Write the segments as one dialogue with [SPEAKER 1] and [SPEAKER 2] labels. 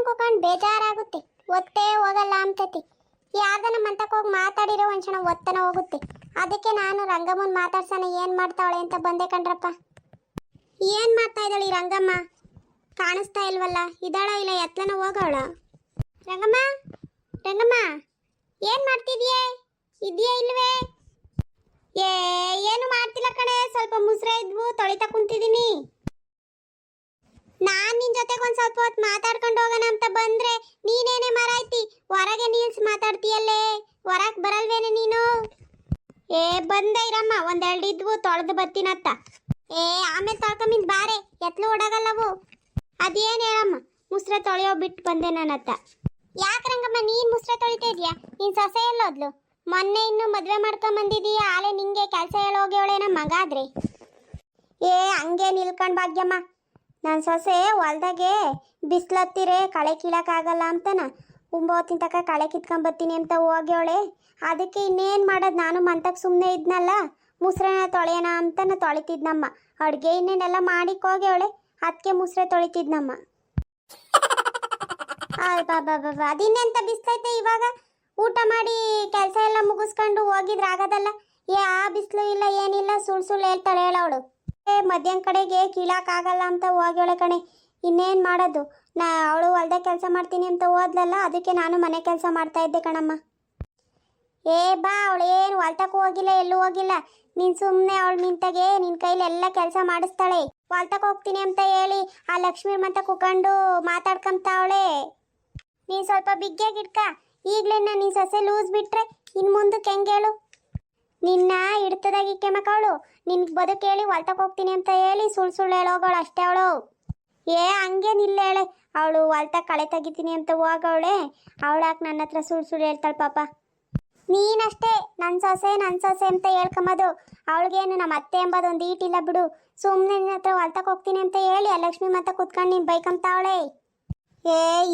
[SPEAKER 1] ಕುಕಂಡ್ ಬೇಜಾರಾಗುತ್ತೆ. ಒತ್ತೇ ಹೋಗಲ್ಲ ಅಂತತಿ. ಯಾರ್ದನ ಮಂತಕ್ಕೆ ಹೋಗಿ ಮಾತಾಡಿರೋ ಒಂದ್ಸಣ ಒತ್ತನ ಹೋಗುತ್ತೆ. ಅದಕ್ಕೆ ನಾನು ರಂಗಮ್ಮನ್ ಮಾತಾಡ್ಸೋಣ ಏನ್ ಮಾಡ್ತಾವಳೆ ಅಂತ ಬಂದೆ ಕಣ್ರಪ್ಪ. ಏನ್ ಮಾಡ್ತಾ ಇದ್ದಾಳೆ ಈ ರಂಗಮ್ಮ? ಕಾಣಿಸ್ತಾ ಇಲ್ವಲ್ಲ. ಇದ್ದಾಳ ಇಲ್ಲ ಎತ್ತನ ಹೋಗವಳ? ರಂಗಮ್ಮ, ರಂಗಮ್ಮ, ಏನ್ ಮಾಡ್ತಿದ್ಯೆ? ಇದೆಯಾ ಇಲ್ವೇ? ಏನು ಮಾಡ್ತಿಲ್ಲ ಕಣೆ, ಸ್ವಲ್ಪ ಮುಸ್ರೆ ಇದ್ವು ತೊಳಿತಾ ಕುಂತಿದ್ದೀನಿ. ನಾನ್ ನಿನ್ ಜೊತೆಗೆ ಒಂದ್ ಸ್ವಲ್ಪ ಹೊತ್ತು ಮಾತಾಡ್ಕೊಂಡು ಹೋಗೋಣ ಅಂತ ಬಂದ್ರೆ ನೀನೇನೆ ಮರಾಯ್ತಿ ಹೊರಗೆ ನಿಲ್ಸಿ ಮಾತಾಡ್ತೀಯಲ್ಲೇ. ಹೊರಕ್ ಬರಲ್ವೇನೆ ನೀನು? ಬಂದೆ ಇರಮ್ಮ, ಒಂದೆರಡು ಇದ್ವು ತೊಳೆದು ಬರ್ತೀನತ್ತ. ಆಮೇಲೆ ತೊಳ್ಕೊಂಬಿಂದ ಬಾರೆ, ಎತ್ಲು ಓಡಾಗಲ್ಲವು. ಅದೇನ್ ಹೇಳಮ್ಮ, ಮುಸ್ರೆ ತೊಳೆಯೋ ಬಿಟ್ಟು ಬಂದೆ ನನ್ನತ್ತ. ಯಾಕೆ ರಂಗಮ್ಮ ನೀನ್ ಮುಸ್ರೆ ತೊಳಿತಾ ಇದೀಯಾ? ನೀನ್ ಸೊಸೆ ಎಲ್ಲೋದ್ಲು? ಮೊನ್ನೆ ಇನ್ನು ಮದ್ವೆ ಮಾಡ್ಕೊಂಡ್ ಬಂದಿದೀಯ, ಆಲೆ ನಿಂಗೆ ಕೆಲಸ ಹೇಳೋಗ್ಯವಳೆ ನಮ್ಮ ಮಗ ಆದ್ರೆ. ಹಂಗೆ ನಿಲ್ಕೊಂಡ್ ಭಾಗ್ಯಮ್ಮ, ನನ್ನ ಸೊಸೆ ಹೊಲ್ದಾಗೆ ಬಿಸ್ಲತ್ತಿರೆ ಕಳೆ ಕೀಳಕ್ಕಾಗಲ್ಲ ಅಂತನ 9 ತನಕ ಕಳೆ ಕಿತ್ಕೊಂಬರ್ತೀನಿ ಅಂತ ಹೋಗ್ಯವಳೆ. ಅದಕ್ಕೆ ಇನ್ನೇನು ಮಾಡೋದು, ನಾನು ಮಂತಕ್ಕೆ ಸುಮ್ಮನೆ ಇದ್ನಲ್ಲ, ಮುಸ್ರೆನ ತೊಳೆಯೋಣ ಅಂತನ ತೊಳಿತಿದ್ನಮ್ಮ. ಅಡುಗೆ ಇನ್ನೇನೆಲ್ಲ ಮಾಡಿಕ್ ಹೋಗ್ಯವಳೆ, ಅದಕ್ಕೆ ಮುಸ್ರೆ ತೊಳಿತಿದ್ನಮ್ಮ. ಬಾಬಾ ಅದಿನ್ನೆಂತ ಬಿಸ್ತೈತೆ ಇವಾಗ? ಊಟ ಮಾಡಿ ಕೆಲಸ ಎಲ್ಲ ಮುಗಿಸ್ಕೊಂಡು ಹೋಗಿದ್ರೆ ಆಗೋದಲ್ಲ. ಆ ಬಿಸಿಲು ಇಲ್ಲ ಏನಿಲ್ಲ, ಸುಳ್ಳು ಹೇಳ್ತಾಳೆ ಹೇಳವಳು. ಮಧ್ಯಾಹ್ನ ಕಡೆಗೆ ಕೀಳಕ್ಕಾಗಲ್ಲ ಅಂತ ಹೋಗ್ಯವಳೆ ಕಣೆ. ಇನ್ನೇನು ಮಾಡೋದು, ಅವಳು ಹೊಲ್ದಾಗ ಕೆಲಸ ಮಾಡ್ತೀನಿ ಅಂತ ಹೋದ್ಲಲ್ಲ, ಅದಕ್ಕೆ ನಾನು ಮನೆ ಕೆಲಸ ಮಾಡ್ತಾ ಇದ್ದೆ ಕಣಮ್ಮ. ಬಾ, ಅವಳು ಏನು ಹೊಲ್ತಕ್ಕೂ ಹೋಗಿಲ್ಲ, ಎಲ್ಲೂ ಹೋಗಿಲ್ಲ. ನೀನು ಸುಮ್ಮನೆ ಅವಳು ನಿಂತಾಗೆ ನಿನ್ನ ಕೈಲಿ ಎಲ್ಲ ಕೆಲಸ ಮಾಡಿಸ್ತಾಳೆ. ಹೊಲ್ತಕ್ಕೆ ಹೋಗ್ತೀನಿ ಅಂತ ಹೇಳಿ ಆ ಲಕ್ಷ್ಮೀ ಮಂತ ಕುಕೊಂಡು ಮಾತಾಡ್ಕೊಂತಾವಳೆ. ನೀನು ಸ್ವಲ್ಪ ಬಿಗ್ಗೆಗಿಡ್ಕ. ಈಗಲೇ ನೀನು ಸೊಸೆ ಲೂಸ್ ಬಿಟ್ರೆ ಇನ್ನು ಮುಂದಕ್ಕೆ ಹೆಂಗೆ ಹೇಳು? ನಿನ್ನ ಹಿಡ್ತದಾಗಿ ಕೆಮಕವಳು ನಿನ್ಗೆ ಬದುಕು ಹೇಳಿ ಹೊಲ್ತಕ್ಕೆ ಹೋಗ್ತೀನಿ ಅಂತ ಹೇಳಿ ಸುಳ್ಳು ಹೇಳೋಗವಳು ಅಷ್ಟೇ ಅವಳು. ಹಂಗೇನಿಲ್ಲ ಹೇಳೆ, ಅವಳು ಹೊಲ್ತಕ್ಕೆ ಕಳೆ ತೆಗಿತೀನಿ ಅಂತ ಹೋಗವಳೆ. ಅವಳಾಕೆ ನನ್ನ ಹತ್ರ ಸುಳ್ಳು ಹೇಳ್ತಾಳೆ ಪಾಪ. ನೀನಷ್ಟೇ ನನ್ನ ಸೊಸೆ ಅಂತ ಹೇಳ್ಕೊಂಬೋದು. ಅವಳಿಗೇನು ನಮ್ಮ ಅತ್ತೆ ಎಂಬುದು ಒಂದು ಈಟಿಲ್ಲ ಬಿಡು. ಸುಮ್ಮನೆ ನಿನ್ನ ಹತ್ರ ಹೊಲ್ತಕ್ಕೆ ಹೋಗ್ತೀನಿ ಅಂತ ಹೇಳಿ ಆ ಲಕ್ಷ್ಮಿ ಮತ್ತೆ ಕುತ್ಕೊಂಡು ನೀನು ಬೈಕಂತಾವಳೆ.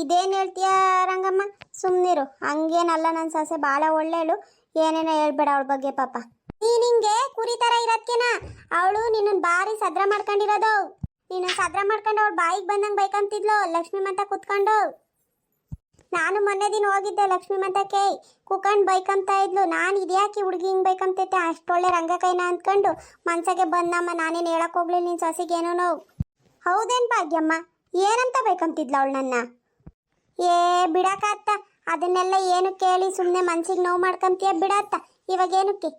[SPEAKER 1] ಇದೇನು ಹೇಳ್ತೀಯ ರಂಗಮ್ಮ? ಸುಮ್ಮನಿರು, ಹಂಗೇನಲ್ಲ ನನ್ನ ಸೊಸೆ ಭಾಳ ಒಳ್ಳೆಯಳು. ಏನೇನೋ ಹೇಳ್ಬೇಡ ಅವಳ ಬಗ್ಗೆ ಪಾಪ. ನೀನು ಹಿಂಗೆ ಕುರಿ ಥರ ಇರೋದ್ಕೇನ ಅವಳು ನಿನ್ನನ್ನು ಭಾರಿ ಸದ್ರ ಮಾಡ್ಕೊಂಡಿರೋದು. ನೀನು ಸದ್ರ ಮಾಡ್ಕೊಂಡು ಅವಳು ಬಾಯಿಗೆ ಬಂದಂಗೆ ಬೈಕಂತಿದ್ಲು ಲಕ್ಷ್ಮಿ ಮಂತ ಕುತ್ಕೊಂಡು. ನಾನು ಮೊನ್ನೆ ದಿನ ಹೋಗಿದ್ದೆ ಲಕ್ಷ್ಮಿ ಮಂತಕ್ಕೆ, ಕುತ್ಕೊಂಡು ಬೈಕಂತ ಇದ್ಲು. ನಾನು ಇದ್ಯಾಕೆ ಹುಡುಗಿ ಹಿಂಗೆ ಬೈಕಂತೈತೆ ಅಷ್ಟೊಳ್ಳೆ ರಂಗಕೈನ ಅಂದ್ಕೊಂಡು ಮನ್ಸಾಗೆ ಬಂದಮ್ಮ. ನಾನೇನು ಹೇಳಕ್ ಹೋಗ್ಲಿಲ್ಲ ನಿನ್ನ ಸೊಸೆಗೇನೋ. ಹೌದೇನು ಭಾಗ್ಯಮ್ಮ, ಏನಂತ ಬೈಕಂತಿದ್ಲು ಅವಳು ನನ್ನ? ಬಿಡಾಕತ್ತ, ಅದನ್ನೆಲ್ಲ ಏನು ಕೇಳಿ ಸುಮ್ಮನೆ ಮನ್ಸಿಗೆ ನೋವು ಮಾಡ್ಕೊಂತೀಯ ಬಿಡತ್ತ. ಇವಾಗ ಏನಕ್ಕೆ?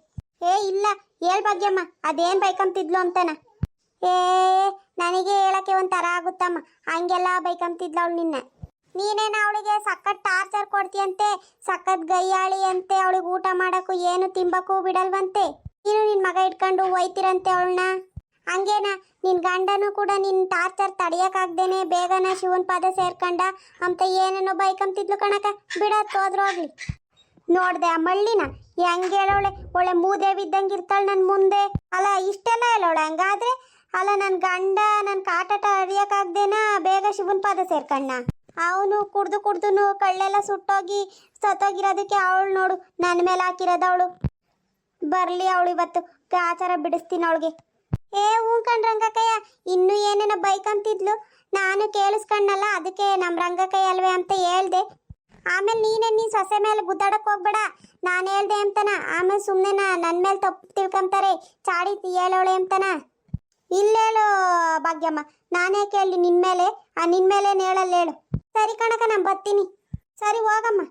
[SPEAKER 1] ಇಲ್ಲ ಹೇಳ್ ಭಾಗ್ಯಮ್ಮ, ಅದೇನು ಬೈಕಂತಿದ್ಲು ಅಂತನ. ನನಗೆ ಹೇಳಕ್ಕೆ ಒಂಥರ ಆಗುತ್ತಮ್ಮ, ಹಂಗೆಲ್ಲ ಬೈಕಂತಿದ್ಲು ಅವಳು ನಿನ್ನ. ನೀನೇನು ಅವಳಿಗೆ ಸಖತ್ ಟಾರ್ಚರ್ ಕೊಡ್ತೀಯಂತೆ, ಸಖತ್ ಗೈಯಾಳಿ ಅಂತೆ. ಅವಳಿಗೆ ಊಟ ಮಾಡೋಕ್ಕೂ ಏನು ತಿಂಬಕ್ಕೂ ಬಿಡಲ್ವಂತೆ. ನೀನು ನಿನ್ನ ಮಗ ಇಟ್ಕೊಂಡು ಒಯ್ತಿರಂತೆ ಅವಳನ್ನ. ಹಂಗೇನ ನಿನ್ನ ಗಂಡನೂ ಕೂಡ ನಿನ್ನ ಟಾರ್ಚರ್ ತಡಿಯೋಕ್ಕಾಗ್ದೇನೆ ಬೇಗನ ಶಿವನ ಪಾದ ಸೇರ್ಕೊಂಡ ಅಂತ ಏನೇನೋ ಬೈಕಂತಿದ್ಲು ಕಣಕ. ಬಿಡತ್ತು ಹೋದ್ರು ಹೋಗ್ಲಿ. ನೋಡ್ದೆ ಆ ಮಳ್ಳಿನ ಹೆಂಗೆ ಹೇಳೋಳೆ, ಒಳ್ಳೆ ಮೂದೇವಿ ಇದ್ದಂಗೆ ಇರ್ತಾಳೆ ನನ್ನ ಮುಂದೆ. ಅಲ್ಲ ಇಷ್ಟೆಲ್ಲ ಹೇಳೋಳೆ ಹಂಗಾದ್ರೆ? ಅಲ್ಲ ನನ್ನ ಗಂಡ ನನ್ನ ಕಾಟಾಟ ಅರಿಯೋಕ್ಕಾಗ್ದೇನ ಬೇಗ ಶಿವನ ಪಾದ ಸೇರ್ಕಣ್ಣ. ಅವನು ಕುಡ್ದು ಕಳ್ಳೆಲ್ಲ ಸುಟ್ಟೋಗಿ ಸತ್ತೋಗಿರೋದಕ್ಕೆ ಅವಳು ನೋಡು ನನ್ನ ಮೇಲೆ ಹಾಕಿರೋದು ಅವಳು. ಬರಲಿ ಅವಳು ಇವತ್ತು ಆಚಾರ ಬಿಡಿಸ್ತೀನಿ ಅವಳಿಗೆ. ಹ್ಞೂ ರಂಗಕ್ಕಯ್ಯ, ಇನ್ನೂ ಏನೇನೋ ಬೈಕಂತಿದ್ಲು. ನಾನು ಕೇಳಿಸ್ಕಣ್ಣಲ್ಲ, ಅದಕ್ಕೆ ನಮ್ಮ ರಂಗಕ್ಕಯ್ಯ ಅಲ್ವೇ ಅಂತ ಹೇಳ್ದೆ. ಆಮೇಲೆ ನೀನು ಸೊಸೆ ಮೇಲೆ ಗುದ್ದಾಡಕ್ಕೆ ಹೋಗ್ಬೇಡ, ನಾನು ಹೇಳ್ದೆ ಅಂತನ. ಆಮೇಲೆ ಸುಮ್ಮನೆ ನನ್ನ ಮೇಲೆ ತಪ್ಪು ತಿಳ್ಕೊಂತಾರೆ, ಚಾಡಿ ಹೇಳೋಳೆ ಅಂತನ. ಇಲ್ಲ ಹೇಳು ಭಾಗ್ಯಮ್ಮ, ನಾನೇ ಕೇಳಿ ನಿನ್ನ ಮೇಲೇನು ಹೇಳಲ್ಲ ಹೇಳು. ಸರಿ ಕಣಕ, ನಾನು ಬರ್ತೀನಿ. ಸರಿ ಹೋಗಮ್ಮ.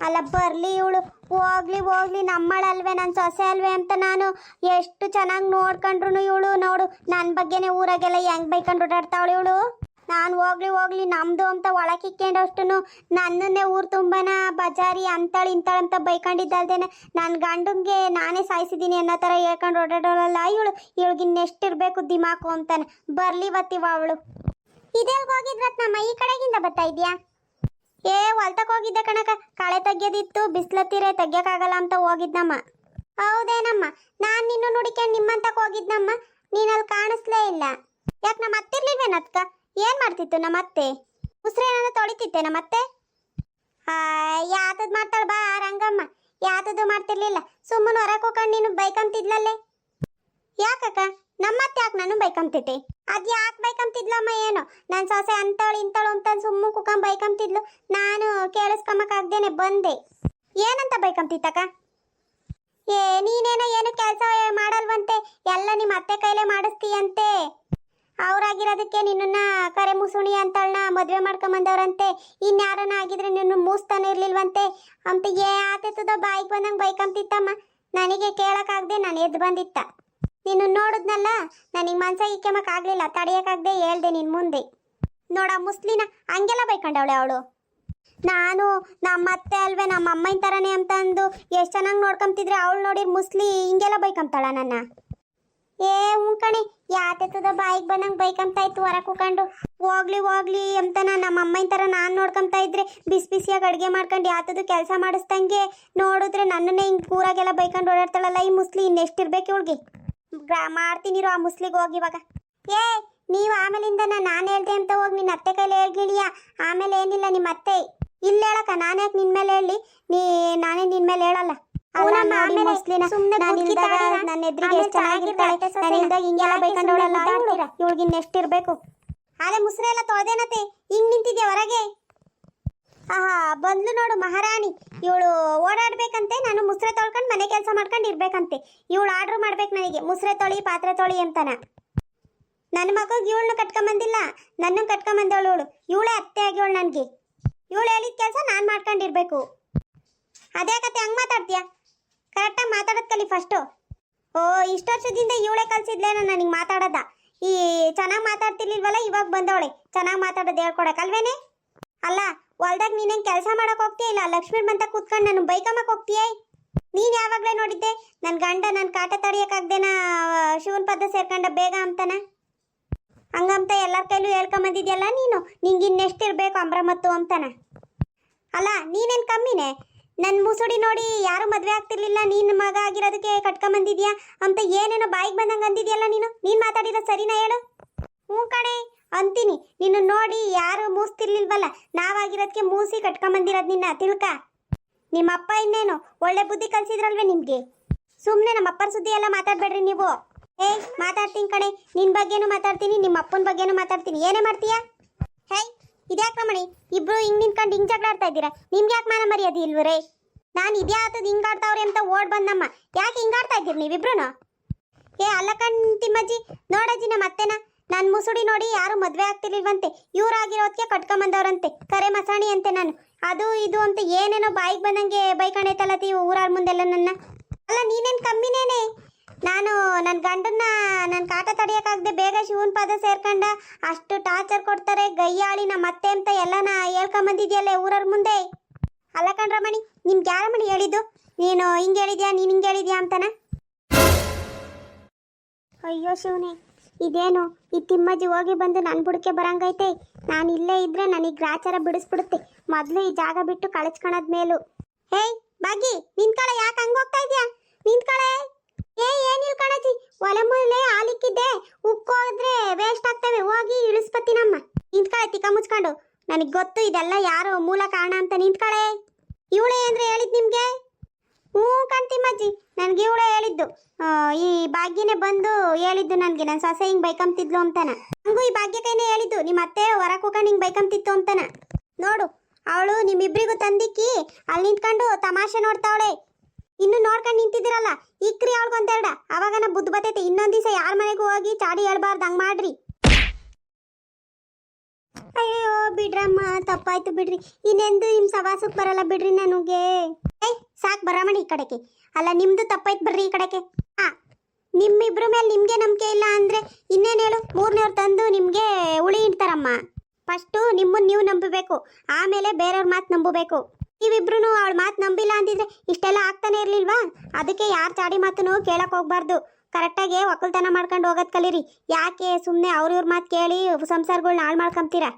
[SPEAKER 1] ಅಲ್ಲ ಬರಲಿ ಇವಳು, ಹೋಗ್ಲಿ ನಮ್ಮಳಲ್ವೇ ನನ್ನ ಸೊಸೆ ಅಲ್ವೇ ಅಂತ ನಾನು ಎಷ್ಟು ಚೆನ್ನಾಗಿ ನೋಡ್ಕೊಂಡ್ರು ಇವಳು ನೋಡು ನನ್ನ ಬಗ್ಗೆನೇ ಊರಾಗೆಲ್ಲ ಹೆಂಗೆ ಬೈಕೊಂಡು ಓಡಾಡ್ತಾವಳು ಇವಳು. ನಾನು ಹೋಗ್ಲಿ ನಮ್ಮದು ಅಂತ ಒಳಕಿಕ್ಕೊಂಡಷ್ಟು ನನ್ನನ್ನೇ ಊರು ತುಂಬನ ಬಜಾರಿ ಅಂತಾಳು ಇಂತಾಳಂತ ಬೈಕೊಂಡಿದ್ದಲ್ದೇನೆ ನನ್ನ ಗಂಡಂಗೆ ನಾನೇ ಸಾಯಿಸಿದ್ದೀನಿ ಅನ್ನೋ ಥರ ಹೇಳ್ಕೊಂಡು ಓಡಾಡೋಳಲ್ಲ ಇವಳಿಗಿನ್ನೆಷ್ಟಿರಬೇಕು ದಿಮಾಕು ಅಂತಾನೆ. ಬರಲಿ ಇವತ್ತಿವ ಅವಳು. ಇದೆಲ್ಗೆ ಹೋಗಿದ್ರತ್ ನಮ್ಮ ಈ ಕಡೆಗಿಂದ ಬರ್ತಾ ಇದೆಯಾ? ಹೊಲ್ತಕ್ಕೆ ಹೋಗಿದ್ದೆ ಕಣಕ, ಕಳೆ ತೆಗ್ಯೋದಿತ್ತು, ಬಿಸ್ಲತ್ತಿರೆ ತೆಗ್ಯೋಕ್ಕಾಗಲ್ಲ ಅಂತ ಹೋಗಿದ್ನಮ್ಮ. ಹೌದೇನಮ್ಮ, ನಾನು ನಿನ್ನ ನುಡಿಕೊಂಡು ನಿಮ್ಮಂತಕ್ಕೆ ಹೋಗಿದ್ನಮ್ಮ. ನೀನಲ್ಲಿ ಕಾಣಿಸ್ಲೇ ಇಲ್ಲ. ಯಾಕೆ ನಮ್ಮ ಅತ್ತಿರ್ಲಿಲ್ವೇನತ್ಕ? ಏನು ಮಾಡ್ತಿತ್ತು ನಮ್ಮ ಅತ್ತೆ? ಉಸಿರು ಏನಾದ್ರು ತೊಳಿತಿತ್ತೆ ನಮ್ಮ ಅತ್ತೆ? ಯಾತದ್ ಮಾಡ್ತಾಳೆ ಬಾ ರಂಗಮ್ಮ, ಯಾತದು ಮಾಡ್ತಿರ್ಲಿಲ್ಲ. ಸುಮ್ಮನೆ ಹೊರಗೆ ಹೋಗ್ಕೊಂಡು ನೀನು ಬೈಕಂತಿದ್ಲಲ್ಲೇ. ಯಾಕಕ್ಕ ನಮ್ಮತ್ತೆ ಯಾಕೆ ನಾನು ಬೈಕಂತಿದ್ದೆ? ಅದ್ ಯಾಕೆ ಬೈಕಂತಿದ್ಲಮ್ಮ ಏನು ನನ್ನ ಸೊಸೆ ಅಂತವಳು ಇಂತವಳು ಅಂತ ಸುಮ್ಮ ಕುಕ್ಕಂ ಬೈಕಂತಿದ್ಲು. ನಾನು ಕೇಳಿಸ್ಕೊಂಬಕ್ಕಾಗ್ದೇನೆ ಬಂದೆ. ಏನಂತ ಬೈಕಂತಿತ್ತಕ್ಕ? ನೀನೇನೋ ಏನು ಕೆಲಸ ಮಾಡಲ್ವಂತೆ, ಎಲ್ಲ ನಿಮ್ಮ ಅತ್ತೆ ಕೈಲೇ ಮಾಡಿಸ್ತೀಯಂತೆ. ಅವ್ರಾಗಿರೋದಕ್ಕೆ ನಿನ್ನನ್ನ ಕರೆ ಮುಸುಣಿ ಅಂತಳನ್ನ ಮದುವೆ ಮಾಡ್ಕೊಂಬಂದವ್ರಂತೆ. ಇನ್ಯಾರನ್ನ ಆಗಿದ್ರೆ ನಿನ್ನ ಮೂಸ್ತಾನೆ ಇರ್ಲಿಲ್ವಂತೆ ಅಂತ ಆತದ ಬಾಯಿಗೆ ಬಂದಂಗೆ ಬೈಕಂತಿತ್ತಮ್ಮ. ನನಗೆ ಕೇಳಕ್ಕಾಗ್ದೆ ನಾನು ಎದ್ದು ಬಂದಿತ್ತ. ನೀನು ನೋಡಿದ್ನಲ್ಲ, ನನಗೆ ಮನ್ಸ ಇಕ್ಕೆಮಕ್ಕಾಗ್ಲಿಲ್ಲ, ತಡೆಯೋಕ್ಕಾಗ್ದೆ ಹೇಳ್ದೆ ನಿನ್ನ ಮುಂದೆ. ನೋಡ ಮುಸ್ಲಿನ ಹಂಗೆಲ್ಲ ಬೈಕೊಂಡವಳೆ ಅವಳು. ನಾನು ನಮ್ಮ ಅತ್ತೆ ಅಲ್ವೇ ನಮ್ಮ ಅಮ್ಮನ ಥರನೇ ಅಂತ ಅಂದು ಎಷ್ಟು ಚೆನ್ನಾಗಿ ನೋಡ್ಕೊಂತಿದ್ರೆ ಅವಳು ನೋಡಿ ಮುಸ್ಲಿ ಹಿಂಗೆಲ್ಲ ಬೈಕೊಂತಾಳ ನನ್ನ. ಕಣೆ ಯಾತೆತ್ತದ ಬಾಯಿಗೆ ಬಂದಂಗೆ ಬೈಕಂತ ಇತ್ತು ಹೊರ ಕೂಕೊಂಡು. ಹೋಗ್ಲಿ ಅಂತ ನಮ್ಮ ಅಮ್ಮನ ಥರ ನಾನು ನೋಡ್ಕೊಂತ ಇದ್ರೆ ಬಿಸಿ ಬಿಸಿಯಾಗಿ ಅಡುಗೆ ಮಾಡ್ಕೊಂಡು ಯಾತದು ಕೆಲಸ ಮಾಡಿಸ್ದಂಗೆ ನೋಡಿದ್ರೆ ನನ್ನನ್ನೇ ಹಿಂಗೆ ಕೂರಾಗೆಲ್ಲ ಬೈಕೊಂಡು ಓಡಾಡ್ತಾಳಲ್ಲ ಈ ಮುಸ್ಲಿ. ಇನ್ನೆಷ್ಟಿರ್ಬೇಕು ಇವಳಿಗೆ. ಮಾಡ್ತೀನಿರೋ ಆ ಮುಸ್ಲಿಗೆ ಹೋಗಿ ಇವಾಗ. ನೀವು ಆಮೇಲಿಂದ ನಾನು ಹೇಳ್ದೆ ಅಂತ ಹೋಗಿ ನಿನ್ನ ಅತ್ತೆ ಕೈಲಿ ಹೇಳ್ಗಿಳಿಯ. ಆಮೇಲೆ ಏನಿಲ್ಲ ನಿಮ್ಮ ಅತ್ತೆ ಇಲ್ಲ ಹೇಳಕ್ಕ, ನಾನು ಯಾಕೆ ನಿನ್ನ ಮೇಲೆ ಹೇಳಿ? ನಾನೇ ನಿನ್ನ ಮೇಲೆ ಹೇಳಲ್ಲ. ನನ್ನ ಎದುರಿಗೆ ಎಷ್ಟು ಚೆನ್ನಾಗಿರ್ತಾಳೆ, ನನ್ನಿಂದ ಹಿಂಗೆಲ್ಲ ಬೈಕೊಂಡವಳಲ್ಲ ಇವಳಿಗೆ ಇನ್ನೆಷ್ಟಿರ್ಬೇಕು. ಆಲೆ ಮುಸ್ರೆ ಎಲ್ಲ ತೊಳೆದೇನತೆ ಹಿಂಗ್ ನಿಂತಿದ್ಯಾ ಹೊರಗೆ? ಬಂದ್ಲು ನೋಡು ಮಹಾರಾಣಿ. ಇವಳು ಓಡಾಡ್ಬೇಕಂತೆ, ನಾನು ಮುಸ್ರೆ ತೊಳ್ಕೊಂಡು ಮನೆ ಕೆಲಸ ಮಾಡ್ಕೊಂಡು ಇರ್ಬೇಕಂತೆ. ಇವಳು ಆರ್ಡ್ರ್ ಮಾಡ್ಬೇಕು ನನಗೆ ಮುಸ್ರೆ ತೊಳಿ ಪಾತ್ರೆ ತೊಳಿ ಅಂತಾನ. ನನ್ನ ಮಗುಗೆ ಇವಳನ್ನ ಕಟ್ಕೊಂಬಂದಿಲ್ಲ, ನನ್ನ ಕಟ್ಕೊಂಬಂದವಳು ಇವಳು. ಇವಳೇ ಅತ್ತೆ ಆಗಿವಳು ನನಗೆ. ಇವಳು ಹೇಳಿದ ಕೆಲಸ ನಾನು ಮಾಡ್ಕೊಂಡಿರ್ಬೇಕು. ಅದೇ ಕತೆ ಹಂಗೆ ಮಾತಾಡ್ತೀಯ? ಕರೆಕ್ಟಾಗಿ ಮಾತಾಡೋದು ಕಲಿ ಫಸ್ಟು. ಇಷ್ಟು ವರ್ಷದಿಂದ ಇವಳೇ ಕಲ್ಸಿದ್ಲೇನೋ ನನಗೆ ಮಾತಾಡೋದ. ಈ ಚೆನ್ನಾಗಿ ಮಾತಾಡ್ತಿರ್ಲಿಲ್ವಲ್ಲ, ಇವಾಗ ಬಂದವಳೆ ಚೆನ್ನಾಗಿ ಮಾತಾಡೋದು ಹೇಳ್ಕೊಡಕ್ಕಲ್ವೇನೆ? ಅಲ್ಲ ಹೊಲ್ದಾಗ ನೀನೇನು ಕೆಲಸ ಮಾಡೋಕೆ ಹೋಗ್ತೀಯ ಇಲ್ಲ ಲಕ್ಷ್ಮೀ ಬಂತ ಕೂತ್ಕೊಂಡು ನಾನು ಬೈಕಮ್ಮಕ್ಕೆ ಹೋಗ್ತೀಯೇ? ನೀನು ಯಾವಾಗಲೇ ನೋಡಿದ್ದೆ ನನ್ನ ಗಂಡ ನನ್ನ ಕಾಟ ತಡಿಯೋಕ್ಕಾಗ್ದೇನ ಶಿವನ ಪದ ಸೇರ್ಕೊಂಡ ಬೇಗ ಅಂತಾನ. ಹಂಗಂತ ಎಲ್ಲರ ಕೈಲೂ ಹೇಳ್ಕೊಂಬಂದಿದ್ಯಲ್ಲ ನೀನು, ನಿಂಗೆ ಇನ್ನೆಷ್ಟಿರ್ಬೇಕು ಅಂಬ್ರಮತ್ತು ಅಂತಾನ. ಅಲ್ಲ ನೀನೇನು ಕಮ್ಮಿನೇ? ನನ್ನ ಮುಸುಡಿ ನೋಡಿ ಯಾರು ಮದುವೆ ಆಗ್ತಿರ್ಲಿಲ್ಲ, ನೀನು ಮಗ ಆಗಿರೋದಕ್ಕೆ ಕಟ್ಕೊಂಬಂದಿದ್ಯಾ ಅಂತ ಏನೇನೋ ಬಾಯಿಗೆ ಬಂದಂಗೆ ಅಂದಿದ್ಯಲ್ಲ ನೀನು. ನೀನು ಮಾತಾಡಿರೋದು ಸರಿನಾ ಹೇಳು? ಕಣೆ ಅಂತೀನಿ. ನಿನ್ನ ನೋಡಿ ಯಾರು ಮೂಸ್ತಿರ್ಲಿಲ್ವಲ್ಲ, ನಾವಾಗಿರೋದಕ್ಕೆ ಮೂಸಿ ಕಟ್ಕೊಂಬಂದಿರೋದು ನಿನ್ನ ತಿಳ್ಕ. ನಿಮ್ಮಪ್ಪ ಇನ್ನೇನು ಒಳ್ಳೆ ಬುದ್ಧಿ ಕಲಿಸಿದ್ರಲ್ವೇ ನಿಮಗೆ? ಸುಮ್ಮನೆ ನಮ್ಮ ಅಪ್ಪನ ಸುದ್ದಿ ಎಲ್ಲ ಮಾತಾಡಬೇಡ್ರಿ ನೀವು. ಮಾತಾಡ್ತೀನಿ ಕಣೆ, ನಿನ್ನ ಬಗ್ಗೆನೂ ಮಾತಾಡ್ತೀನಿ, ನಿಮ್ಮ ಅಪ್ಪನ ಬಗ್ಗೆನೂ ಮಾತಾಡ್ತೀನಿ. ಏನೇ ಮಾಡ್ತೀಯಾ? ಇದ್ಯಾಕೆ ರಮಣಿ ಇಬ್ರು ಹಿಂಗೆ ನಿಂತ್ಕೊಂಡು ಹಿಂಗೆ ಜಗಳ ಆಡ್ತಾ ಇದ್ದೀರಾ? ನಿಮ್ಗೆ ಯಾಕೆ ಮಾನ ಮರ್ಯಾದೆ ಇಲ್ವರೇ? ನಾನು ಇದ್ಯಾತದ ಹಿಂಗಾಡ್ತಾವ್ರೆ ಅಂತ ಓಡ್ ಬಂದಮ್ಮ. ಯಾಕೆ ಹಿಂಗಾಡ್ತಾ ಇದ್ದೀರಿ ನೀವಿಬ್ರು? ಅಲ್ಲ ತಿಮ್ಮಜ್ಜಿ, ನೋಡಜ್ಜಿ ನಮ್ಮ ಅತ್ತೆನ ನನ್ನ ಮುಸುಡಿ ನೋಡಿ ಯಾರು ಮದುವೆ ಆಗ್ತಿರ್ಲಿಲ್ವಂತೆ, ಇವರಾಗಿರೋದಕ್ಕೆ ಕಟ್ಕೊಂಬಂದವ್ರಂತೆ, ಕರೆ ಮಸಾಣಿ ಅಂತೆ ನಾನು. ಅದು ಇದು ಅಂತ ಏನೇನೋ ಬಾಯಿಗೆ ಬಂದಂಗೆ ಬೈಕಣೈತಲ್ಲತಿ ಊರಾರ ಮುಂದೆಲ್ಲ ನನ್ನ. ಅಲ್ಲ ನೀನೇನು ಕಮ್ಮಿನೇನೆ? ನಾನು ನನ್ನ ಗಂಡನ್ನ ನನ್ನ ಕಾಟ ತಡೆಯೋಕ್ಕಾಗದೆ ಬೇಗ ಶಿವನ ಪಾದ ಸೇರ್ಕೊಂಡ ಅಷ್ಟು ಟಾರ್ಚರ್ ಕೊಡ್ತಾರೆ ಗಯ್ಯಾಳಿ ನಮ್ಮ ಅತ್ತೆ ಅಂತ ಎಲ್ಲನ ಹೇಳ್ಕೊಂಬಂದಿದ್ಯಲ್ಲ ಊರವ್ರ ಮುಂದೆ. ಅಲ್ಲ ರಮಣಿ, ನಿಮ್ಗೆ ಯಾರ ಮಣಿ ಹೇಳಿದ್ದು ನೀನು ಹಿಂಗೆ ಹೇಳಿದ್ಯಾ ನೀನು ಹಿಂಗೆ ಹೇಳಿದ್ಯಾ ಅಂತಾನ? ಅಯ್ಯೋ ಶಿವನೇ, ಇದೇನು ಈ ತಿಮ್ಮಜ್ಜಿ ಹೋಗಿ ಬಂದು ನನ್ನ ಬುಡಕ್ಕೆ ಬರಂಗೈತೆ. ನಾನು ಇಲ್ಲೇ ಇದ್ರೆ ನನಗೆ ಗ್ರಾಚಾರ ಬಿಡಿಸ್ಬಿಡುತ್ತೆ. ಮೊದಲು ಈ ಜಾಗ ಬಿಟ್ಟು ಕಳಿಸ್ಕೊಳೋದ್ ಮೇಲು. ಬಾಗಿ ನಿಂತ್ಕಳೆ, ಯಾಕೆ ಹಂಗೆ ಹೋಗ್ತಾ ಇದೆಯಾ? ನಿಂತ್ಕಳೆ. ಏನಿಲ್ಲ ಕಣಜಿ, ಒಲೆ ಮೂಲೆ ಹಾಲಿಕ್ಕಿದ್ದೆ, ಉಕ್ಕೋದ್ರೆ ವೇಸ್ಟ್ ಆಗ್ತವೆ, ಹೋಗಿ ಇಳಿಸ್ಬತ್ತೀನಮ್ಮ. ನಿಂತ್ಕಳೆ ತಿಕ್ಕ ಮುಚ್ಕೊಂಡು. ನನಗೆ ಗೊತ್ತು ಇದೆಲ್ಲ ಯಾರು ಮೂಲ ಕಾರಣ ಅಂತ. ನಿಂತ್ಕಳೆ. ಇವಳೇ ಅಂದ್ರೆ ಹೇಳಿದ್ ನಿಮ್ಗೆ? ಕಾಣ್ತಿಮ್ಮಜ್ಜಿ, ನನಗೆ ಇವಳೇ ಹೇಳಿದ್ದು. ಈ ಭಾಗ್ಯನೇ ಬಂದು ಹೇಳಿದ್ದು ನನಗೆ, ನನ್ನ ಸೊಸೆ ಹಿಂಗೆ ಬೈಕಂತಿದ್ಲು ಅಂತಾನ. ಹಂಗೂ ಈ ಭಾಗ್ಯ ಕೈನೇ ಹೇಳಿದ್ದು, ನಿಮ್ಮ ಅತ್ತೆ ಹೊರಗೆ ಹೋಗ್ಕೊಂಡು ಹಿಂಗೆ ಬೈಕಂತಿತ್ತು ಅಂತಾನ. ನೋಡು, ಅವಳು ನಿಮ್ಮಿಬ್ರಿಗೂ ತಂದಿಕ್ಕಿ ಅಲ್ಲಿ ನಿಂತ್ಕೊಂಡು ತಮಾಷೆ ನೋಡ್ತಾವಳೆ. ಇನ್ನು ನೋಡ್ಕೊಂಡು ನಿಂತಿದ್ದೀರಲ್ಲ, ಇಕ್ರಿ ಅವಳಿಗೊಂದೆರಡ, ಅವಾಗನ ಬುದ್ಧಿ ಬರ್ತೈತೆ. ಇನ್ನೊಂದು ದಿವಸ ಯಾರ ಮನೆಗೂ ಹೋಗಿ ಚಾಡಿ ಹೇಳ್ಬಾರ್ದು, ಹಂಗೆ ಮಾಡ್ರಿ. ಅಯ್ಯೋ ಬಿಡ್ರಮ್ಮ, ತಪ್ಪಾಯ್ತು ಬಿಡ್ರಿ. ಇನ್ನೆಂದು ನಿಮ್ಮ ಸವಾಸಕ್ಕೆ ಬರಲ್ಲ ಬಿಡ್ರಿ ನನಗೆ. ಸಾಕು ಬರಮಣಿ ಈ ಕಡೆಗೆ. ಅಲ್ಲ ನಿಮ್ದು ತಪ್ಪಾಯ್ತು ಬರ್ರಿ ಈ ಕಡೆಗೆ. ನಿಮ್ಮಿಬ್ರ ಮೇಲೆ ನಿಮಗೆ ನಂಬಿಕೆ ಇಲ್ಲ ಅಂದರೆ ಇನ್ನೇನು ಹೇಳು? ಮೂರನೇವ್ರು ತಂದು ನಿಮಗೆ ಉಳಿ ಇಡ್ತಾರಮ್ಮ. ಫಸ್ಟು ನಿಮ್ಮನ್ನು ನೀವು ನಂಬಬೇಕು, ಆಮೇಲೆ ಬೇರೆಯವ್ರ ಮಾತು ನಂಬಬೇಕು. ನೀವಿಬ್ರು ಅವಳ ಮಾತು ನಂಬಿಲ್ಲ ಅಂದಿದ್ರೆ ಇಷ್ಟೆಲ್ಲ ಆಗ್ತಾನೆ ಇರಲಿಲ್ವಾ? ಅದಕ್ಕೆ ಯಾರು ಚಾಡಿ ಮಾತನ್ನು ಕೇಳಕ್ಕೆ ಹೋಗ್ಬಾರ್ದು. ಕರೆಕ್ಟಾಗಿ ಒಕ್ಕಲ್ತನ ಮಾಡ್ಕೊಂಡು ಹೋಗೋದು ಕಲೀರಿ. ಯಾಕೆ ಸುಮ್ಮನೆ ಅವ್ರ ಮಾತು ಕೇಳಿ ಸಂಸಾರಗಳ್ನ ಹಾಳು ಮಾಡ್ಕೊಂತೀರಾ?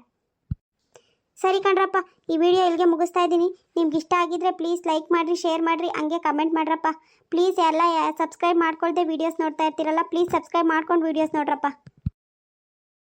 [SPEAKER 1] ಸರಿ ಕಣ್ರಪ್ಪ, ಈ ವಿಡಿಯೋ ಇಲ್ಲಿಗೆ ಮುಗಿಸ್ತಾ ಇದ್ದೀನಿ. ನಿಮ್ಗೆ ಇಷ್ಟ ಆಗಿದ್ರೆ ಪ್ಲೀಸ್ ಲೈಕ್ ಮಾಡಿರಿ, ಶೇರ್ ಮಾಡಿರಿ, ಹಂಗೆ ಕಮೆಂಟ್ ಮಾಡ್ರಪ್ಪ. ಪ್ಲೀಸ್ ಎಲ್ಲ ಸಬ್ಸ್ಕ್ರೈಬ್ ಮಾಡ್ಕೊಳ್ದೆ ವೀಡಿಯೋಸ್ ನೋಡ್ತಾ ಇರ್ತೀರಲ್ಲ, ಪ್ಲೀಸ್ ಸಬ್ಸ್ಕ್ರೈಬ್ ಮಾಡ್ಕೊಂಡು ವೀಡಿಯೋಸ್ ನೋಡ್ರಪ್ಪ.